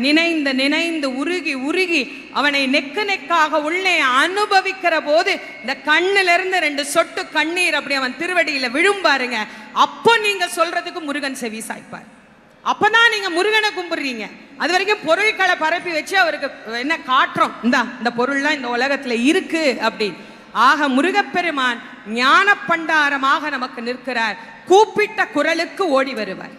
நினைந்து நினைந்து உருகி உருகி அவனை நெக்கு நெக்காக உள்ளே அனுபவிக்கிற போது இந்த கண்ணுல இருந்து 2 சொட்டு கண்ணீர் அப்படி அவன் திருவடியில விழும் பாருங்க. அப்போ நீங்க சொல்றதுக்கு முருகன் செவி சாய்ப்பார். அப்பதான் நீங்க முருகனை கும்பிடுறீங்க. அது வரைக்கும் பொருட்களை பரப்பி வச்சு அவருக்கு என்ன காட்டுறோம், இந்த பொருள்லாம் இந்த உலகத்துல இருக்கு அப்படின்னு. ஆக முருகப்பெருமான் ஞான பண்டாரமாக நமக்கு நிற்கிறார். கூப்பிட்ட குரலுக்கு ஓடி வருவார்.